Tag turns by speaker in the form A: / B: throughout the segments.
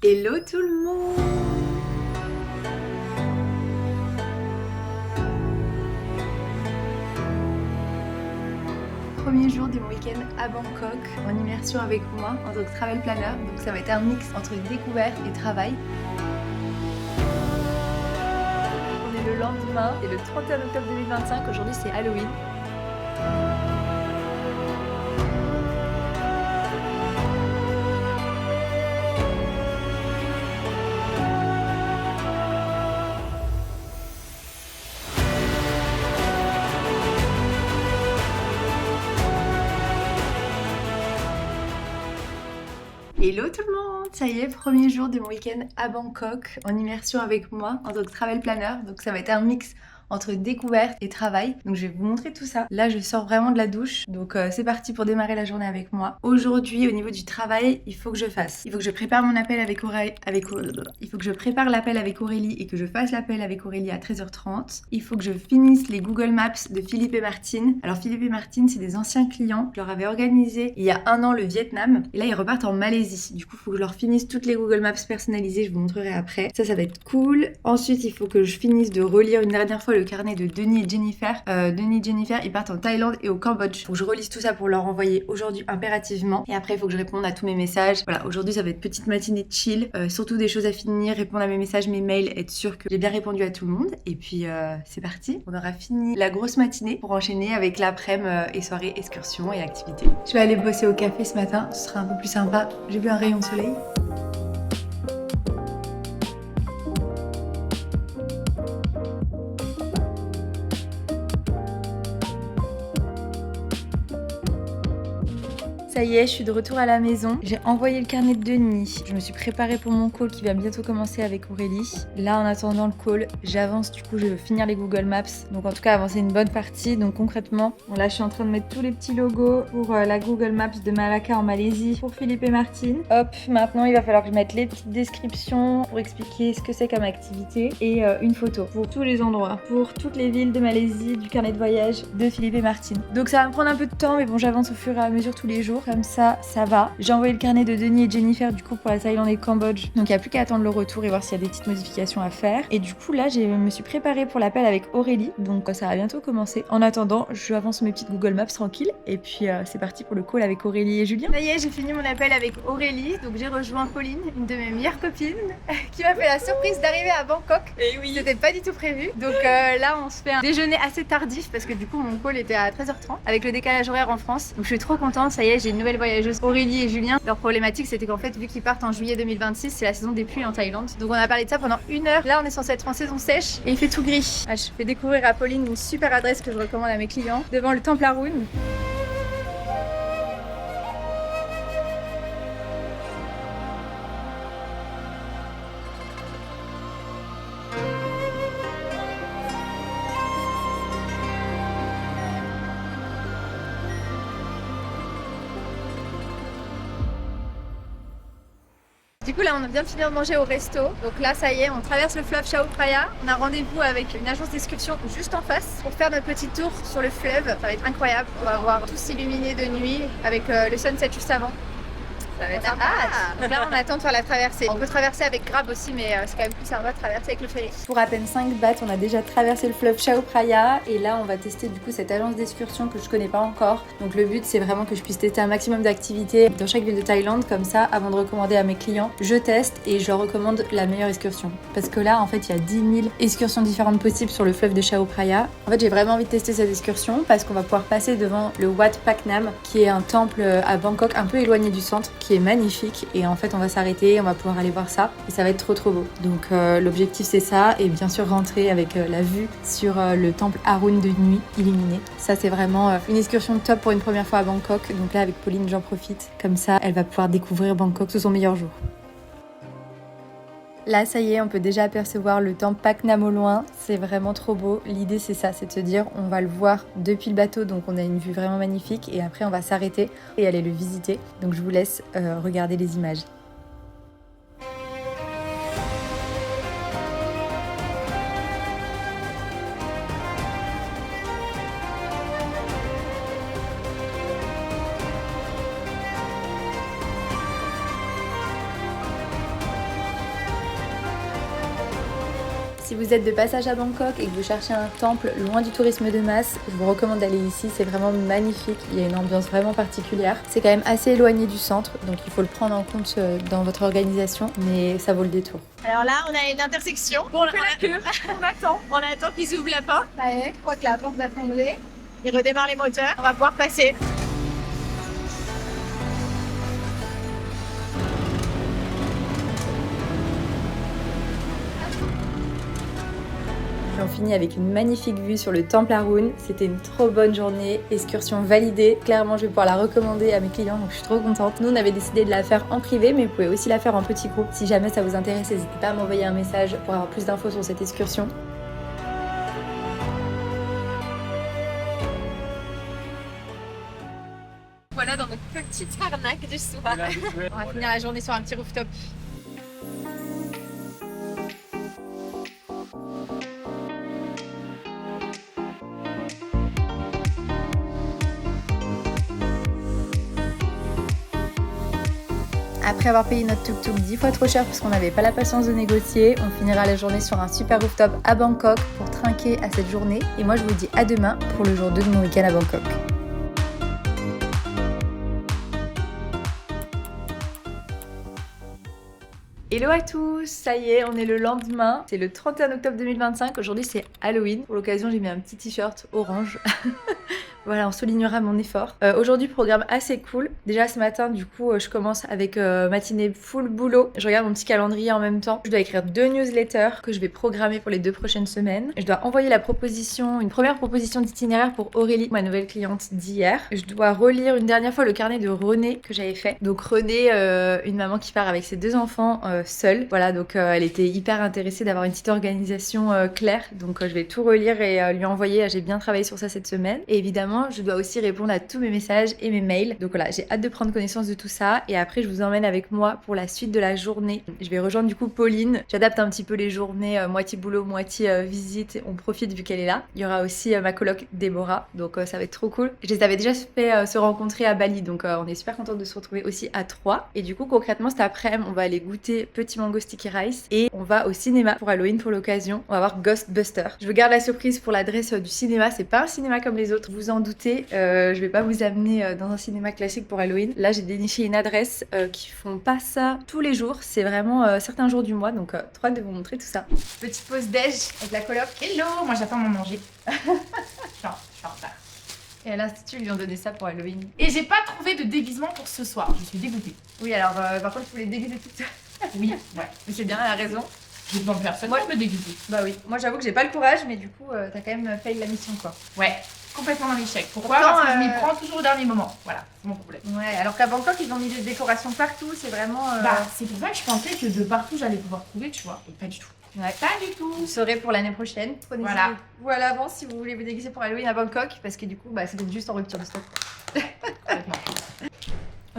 A: Hello tout le monde! Premier jour de mon week-end à Bangkok, en immersion avec moi en tant que travel planner, donc ça va être un mix entre découverte et travail. On est le lendemain et le 31 octobre 2025, aujourd'hui c'est Halloween. Hello tout le monde! Ça y est, premier jour de mon week-end à Bangkok, en immersion avec moi en tant que travel planner. Donc ça va être un mix entre découverte et travail. Donc je vais vous montrer tout ça. Là je sors vraiment de la douche, donc c'est parti pour démarrer la journée avec moi. Aujourd'hui au niveau du travail, il faut que je prépare mon appel avec Aurélie, il faut que je prépare l'appel avec Aurélie et que je fasse l'appel avec Aurélie à 13h30. Il faut que je finisse les Google Maps de Philippe et Martine. Alors Philippe et Martine, c'est des anciens clients. Je leur avais organisé il y a un an le Vietnam et là ils repartent en Malaisie. Du coup il faut que je leur finisse toutes les Google Maps personnalisées, je vous montrerai après. Ça va être cool. Ensuite il faut que je finisse de relire une dernière fois le carnet de Denis et Jennifer. Denis et Jennifer, ils partent en Thaïlande et au Cambodge. Faut que je relise tout ça pour leur envoyer aujourd'hui impérativement. Et après, il faut que je réponde à tous mes messages. Voilà, aujourd'hui, ça va être petite matinée chill. Surtout des choses à finir, répondre à mes messages, mes mails, être sûr que j'ai bien répondu à tout le monde. Et puis, c'est parti. On aura fini la grosse matinée pour enchaîner avec l'après-midi et soirée excursion et activités. Je vais aller bosser au café ce matin. Ce sera un peu plus sympa. J'ai vu un rayon de soleil. Ça y est, je suis de retour à la maison. J'ai envoyé le carnet de Denis. Je me suis préparée pour mon call qui va bientôt commencer avec Aurélie. Là, en attendant le call, j'avance. Du coup, je veux finir les Google Maps. Donc, en tout cas, avancer une bonne partie. Donc, concrètement, là, je suis en train de mettre tous les petits logos pour la Google Maps de Malacca en Malaisie pour Philippe et Martine. Hop, maintenant, il va falloir que je mette les petites descriptions pour expliquer ce que c'est comme activité et une photo pour tous les endroits, pour toutes les villes de Malaisie, du carnet de voyage de Philippe et Martine. Donc, ça va me prendre un peu de temps, mais bon, j'avance au fur et à mesure tous les jours. Comme ça va. J'ai envoyé le carnet de Denis et Jennifer du coup pour la Thaïlande et le Cambodge. Donc il n'y a plus qu'à attendre le retour et voir s'il y a des petites modifications à faire. Et du coup là, je me suis préparée pour l'appel avec Aurélie. Donc ça va bientôt commencer. En attendant, je avance mes petites Google Maps tranquille. Et puis c'est parti pour le call avec Aurélie et Julien. Ça y est, j'ai fini mon appel avec Aurélie. Donc j'ai rejoint Pauline, une de mes meilleures copines, qui m'a fait la surprise d'arriver à Bangkok. Et oui. C'était pas du tout prévu. Donc là, on se fait un déjeuner assez tardif parce que du coup, mon call était à 13h30 avec le décalage horaire en France. Donc je suis trop contente. Ça y est, j'ai une nouvelle voyageuse, Aurélie et Julien. Leur problématique, c'était qu'en fait, vu qu'ils partent en juillet 2026, c'est la saison des pluies en Thaïlande. Donc on a parlé de ça pendant 1 heure. Là, on est censé être en saison sèche et il fait tout gris. Je fais découvrir à Pauline une super adresse que je recommande à mes clients devant le temple Arun. Du coup là on a bien fini de manger au resto, donc là ça y est, on traverse le fleuve Chao Phraya. On a rendez-vous avec une agence d'excursion juste en face pour faire notre petit tour sur le fleuve. Ça va être incroyable, on va voir tout s'illuminer de nuit avec le sunset juste avant. Ça va être sympa. Donc là on attend de faire la traversée. On peut traverser avec Grab aussi, mais c'est quand même plus sympa de traverser avec le ferry. Pour à peine 5 bahts, on a déjà traversé le fleuve Chao Phraya et là on va tester du coup cette agence d'excursion que je connais pas encore. Donc le but c'est vraiment que je puisse tester un maximum d'activités dans chaque ville de Thaïlande, comme ça avant de recommander à mes clients, je teste et je leur recommande la meilleure excursion. Parce que là en fait il y a 10 000 excursions différentes possibles sur le fleuve de Chao Phraya. En fait j'ai vraiment envie de tester cette excursion parce qu'on va pouvoir passer devant le Wat Pak Nam qui est un temple à Bangkok un peu éloigné du centre, qui est magnifique et en fait on va s'arrêter, on va pouvoir aller voir ça et ça va être trop beau. Donc l'objectif c'est ça et bien sûr rentrer avec la vue sur le temple Arun de nuit illuminé. Ça c'est vraiment une excursion top pour une première fois à Bangkok. Donc là avec Pauline j'en profite, comme ça elle va pouvoir découvrir Bangkok sous son meilleur jour. Là, ça y est, on peut déjà apercevoir le temple Pak Nam au loin. C'est vraiment trop beau. L'idée, c'est ça, c'est de se dire, on va le voir depuis le bateau, donc on a une vue vraiment magnifique. Et après, on va s'arrêter et aller le visiter. Donc, je vous laisse regarder les images. Si vous êtes de passage à Bangkok et que vous cherchez un temple loin du tourisme de masse, je vous recommande d'aller ici, c'est vraiment magnifique, il y a une ambiance vraiment particulière. C'est quand même assez éloigné du centre, donc il faut le prendre en compte dans votre organisation, mais ça vaut le détour.
B: Alors là, on a une intersection. Bon, on fait la queue, on attend qu'ils ouvrent la porte. Ouais, je crois que la porte va tomber. Ils redémarrent les moteurs, on va pouvoir passer.
A: On finit avec une magnifique vue sur le temple Haroun. C'était une trop bonne journée, excursion validée. Clairement, je vais pouvoir la recommander à mes clients, donc je suis trop contente. Nous, on avait décidé de la faire en privé, mais vous pouvez aussi la faire en petit groupe. Si jamais ça vous intéresse, n'hésitez pas à m'envoyer un message pour avoir plus d'infos sur cette excursion.
B: Voilà dans notre petite arnaque du soir. On va finir la journée sur un petit rooftop.
A: Après avoir payé notre tuk-tuk 10 fois trop cher parce qu'on n'avait pas la patience de négocier, on finira la journée sur un super rooftop à Bangkok pour trinquer à cette journée. Et moi je vous dis à demain pour le jour 2 de mon week-end à Bangkok. Hello à tous, ça y est, on est le lendemain, c'est le 31 octobre 2025, aujourd'hui c'est Halloween. Pour l'occasion j'ai mis un petit t-shirt orange. Voilà, on soulignera mon effort. Aujourd'hui, programme assez cool. Déjà ce matin, du coup, je commence avec matinée full boulot. Je regarde mon petit calendrier en même temps. Je dois écrire 2 newsletters que je vais programmer pour les 2 prochaines semaines. Je dois envoyer une première proposition d'itinéraire pour Aurélie, ma nouvelle cliente d'hier. Je dois relire une dernière fois le carnet de René que j'avais fait. Donc René, une maman qui part avec ses 2 enfants seule. Voilà, donc elle était hyper intéressée d'avoir une petite organisation claire. Donc je vais tout relire et lui envoyer. J'ai bien travaillé sur ça cette semaine. Et évidemment, je dois aussi répondre à tous mes messages et mes mails. Donc voilà, j'ai hâte de prendre connaissance de tout ça. Et après, je vous emmène avec moi pour la suite de la journée. Je vais rejoindre du coup Pauline. J'adapte un petit peu les journées, moitié boulot, moitié visite. On profite vu qu'elle est là. Il y aura aussi ma coloc Déborah. Donc ça va être trop cool. Je les avais déjà fait se rencontrer à Bali. Donc on est super contente de se retrouver aussi à 3. Et du coup, concrètement, cet après-midi, on va aller goûter Petit Mango Sticky Rice. Et on va au cinéma pour Halloween pour l'occasion. On va voir Ghostbusters. Je vous garde la surprise pour l'adresse du cinéma. C'est pas un cinéma comme les autres, vous en doutez. Je vais pas vous amener dans un cinéma classique pour Halloween. Là, j'ai déniché une adresse qui font pas ça tous les jours. C'est vraiment certains jours du mois. Donc, trop hâte de vous montrer tout ça. Petite pause déj avec la coloc.
B: Hello, moi j'attends mon manger. je suis en retard.
A: Et à l'Institut, ils lui ont donné ça pour Halloween.
B: Et j'ai pas trouvé de déguisement pour ce soir. Je suis dégoûtée.
A: Oui, alors par contre, tu voulais déguiser toute seule.
B: Oui, ouais.
A: Mais c'est bien, elle a raison.
B: J'ai besoin de personne pour me déguiser.
A: Bah oui. Moi, j'avoue que j'ai pas le courage, mais du coup, t'as quand même fait la mission, quoi.
B: Ouais. Complètement dans l'échec. Pourquoi?
A: Pourtant,
B: Parce que je m'y prends toujours au dernier moment. Voilà, c'est mon problème.
A: Ouais, alors qu'à Bangkok, ils ont mis des décorations partout, c'est vraiment...
B: Bah, c'est pour ça que je pensais que de partout, j'allais pouvoir trouver, tu vois. Et pas du tout.
A: Ouais.
B: Pas du tout.
A: Vous saurez pour l'année prochaine.
B: Voilà.
A: Vous à l'avance si vous voulez vous déguiser pour Halloween à Bangkok, parce que du coup, bah, c'est juste en rupture de stock.
B: Complètement.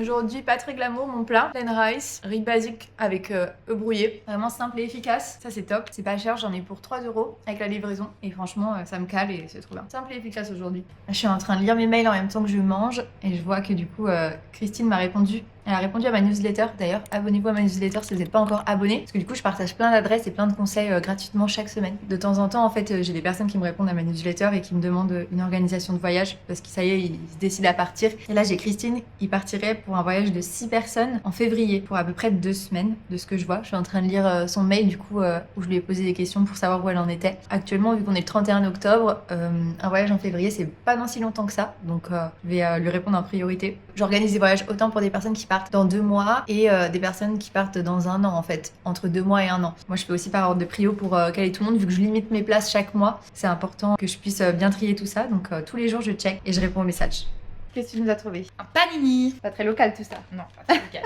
A: Aujourd'hui, pas très glamour, mon plat. Plain rice, riz basique avec œufs brouillés. Vraiment simple et efficace. Ça, c'est top. C'est pas cher, j'en ai pour 3 € avec la livraison. Et franchement, ça me cale et c'est trop bien. Simple et efficace aujourd'hui. Je suis en train de lire mes mails en même temps que je mange. Et je vois que du coup, Christine m'a répondu. Elle a répondu à ma newsletter. D'ailleurs, abonnez-vous à ma newsletter si vous n'êtes pas encore abonné. Parce que du coup, je partage plein d'adresses et plein de conseils gratuitement chaque semaine. De temps en temps, en fait, j'ai des personnes qui me répondent à ma newsletter et qui me demandent une organisation de voyage. Parce que ça y est, ils se décident à partir. Et là, j'ai Christine. Il partirait pour un voyage de 6 personnes en février. Pour à peu près 2 semaines, de ce que je vois. Je suis en train de lire son mail, du coup, où je lui ai posé des questions pour savoir où elle en était. Actuellement, vu qu'on est le 31 octobre, un voyage en février, c'est pas dans si longtemps que ça. Donc, je vais lui répondre en priorité. J'organise des voyages autant pour des personnes qui partent dans 2 mois et des personnes qui partent dans 1 an en fait, entre 2 mois et 1 an. Moi je fais aussi par ordre de prio pour caler tout le monde, vu que je limite mes places chaque mois. C'est important que je puisse bien trier tout ça, donc tous les jours je check et je réponds aux messages. Qu'est-ce que tu nous as trouvé?
B: Un panini.
A: Pas très local tout ça.
B: Non, pas très local.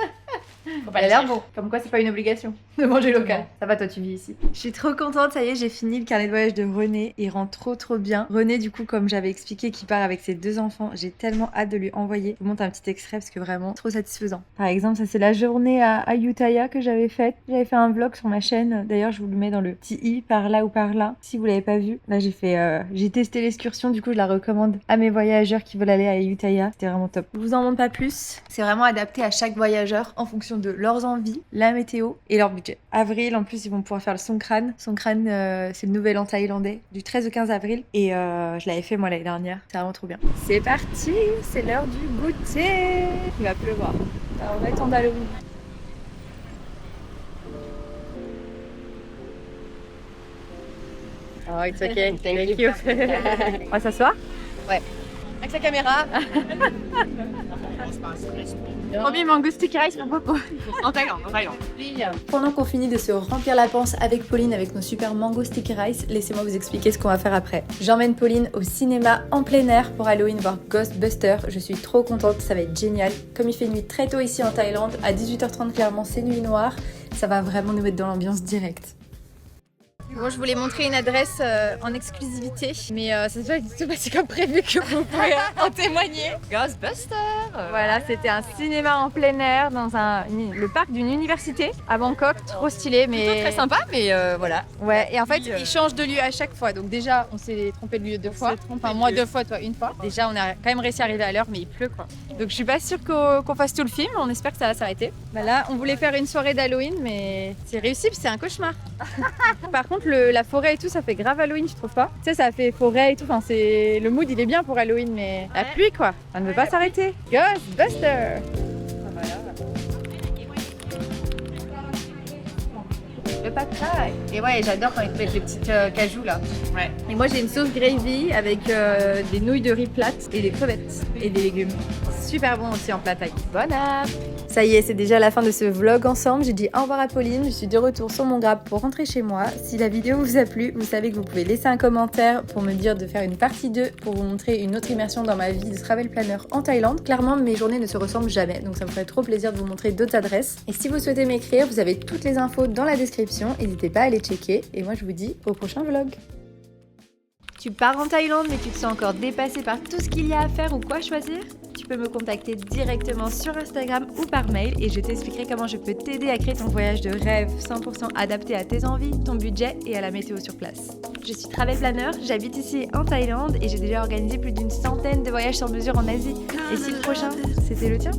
B: Faut pas
A: Elle a
B: le
A: l'air
B: dire.
A: bon. Comme quoi, c'est pas une obligation de manger local.
B: Exactement.
A: Ça va, toi, tu vis ici. Je suis trop contente. Ça y est, j'ai fini le carnet de voyage de René. Il rend trop bien. René, du coup, comme j'avais expliqué, qui part avec ses 2 enfants. J'ai tellement hâte de lui envoyer. Je vous montre un petit extrait parce que vraiment, trop satisfaisant. Par exemple, ça, c'est la journée à Ayutthaya que j'avais faite. J'avais fait un vlog sur ma chaîne. D'ailleurs, je vous le mets dans le petit i par là ou par là. Si vous l'avez pas vu. Là, j'ai testé l'excursion. Du coup, je la recommande à mes voyageurs qui veulent aller à Ayutthaya. C'était vraiment top. Je vous en montre pas plus. C'est vraiment adapté à chaque voyageur en fonction fonction de leurs envies, la météo et leur budget. Avril, en plus, ils vont pouvoir faire le Songkran. Songkran, c'est le nouvel an thaïlandais du 13 au 15 avril. Et je l'avais fait moi l'année dernière. C'est vraiment trop bien. C'est parti, c'est l'heure du goûter. Il va pleuvoir. Alors, on va attendre Halloween. Oh, it's okay. Thank you. On va s'asseoir?
B: Ouais. Avec la caméra. Premier mango sticky rice pour Popo. En Thaïlande.
A: Pendant qu'on finit de se remplir la panse avec Pauline avec nos super mango sticky rice, laissez-moi vous expliquer ce qu'on va faire après. J'emmène Pauline au cinéma en plein air pour Halloween voir Ghostbusters. Je suis trop contente, ça va être génial. Comme il fait nuit très tôt ici en Thaïlande, à 18h30 clairement c'est nuit noire, ça va vraiment nous mettre dans l'ambiance directe.
B: Bon, je voulais montrer une adresse en exclusivité, mais ça s'est pas du tout passé comme prévu, que vous pouvez en témoigner.
C: Ghostbusters.
B: Voilà, c'était un cinéma en plein air dans le parc d'une université à Bangkok, trop stylé, mais
C: Très sympa, mais voilà.
B: Ouais, et en fait, ils changent de lieu à chaque fois. Donc déjà, on s'est trompé de lieu 2 fois. Enfin, moi 2 fois, toi 1 fois. Déjà, on a quand même réussi à arriver à l'heure, mais il pleut quoi. Donc je suis pas sûre qu'on fasse tout le film. On espère que ça va s'arrêter. Bah là, on voulait faire une soirée d'Halloween, mais c'est réussi, puis c'est un cauchemar. Par contre, la forêt et tout, ça fait grave Halloween, je trouve pas. Tu sais, ça fait forêt et tout. Enfin, le mood, il est bien pour Halloween, mais la pluie quoi. Ça ne veut pas s'arrêter. Ghostbusters. Le pad thai. Et ouais, j'adore quand ils te mettent les petites cajous là.
C: Ouais.
B: Et moi j'ai une sauce gravy avec des nouilles de riz plates et des crevettes et des légumes. Super bon aussi en plat thaï. Bon app. Ça y est, c'est déjà la fin de ce vlog ensemble. J'ai dit au revoir à Pauline. Je suis de retour sur mon Grab pour rentrer chez moi. Si la vidéo vous a plu, vous savez que vous pouvez laisser un commentaire pour me dire de faire une partie 2 pour vous montrer une autre immersion dans ma vie de travel planner en Thaïlande. Clairement, mes journées ne se ressemblent jamais, donc ça me ferait trop plaisir de vous montrer d'autres adresses. Et si vous souhaitez m'écrire, vous avez toutes les infos dans la description. N'hésitez pas à les checker. Et moi, je vous dis au prochain vlog. Tu pars en Thaïlande mais tu te sens encore dépassé par tout ce qu'il y a à faire ou quoi choisir? Tu peux me contacter directement sur Instagram ou par mail et je t'expliquerai comment je peux t'aider à créer ton voyage de rêve 100% adapté à tes envies, ton budget et à la météo sur place. Je suis travel planner, j'habite ici en Thaïlande et j'ai déjà organisé plus d'100 de voyages sur mesure en Asie. Et si le prochain, c'était le tien?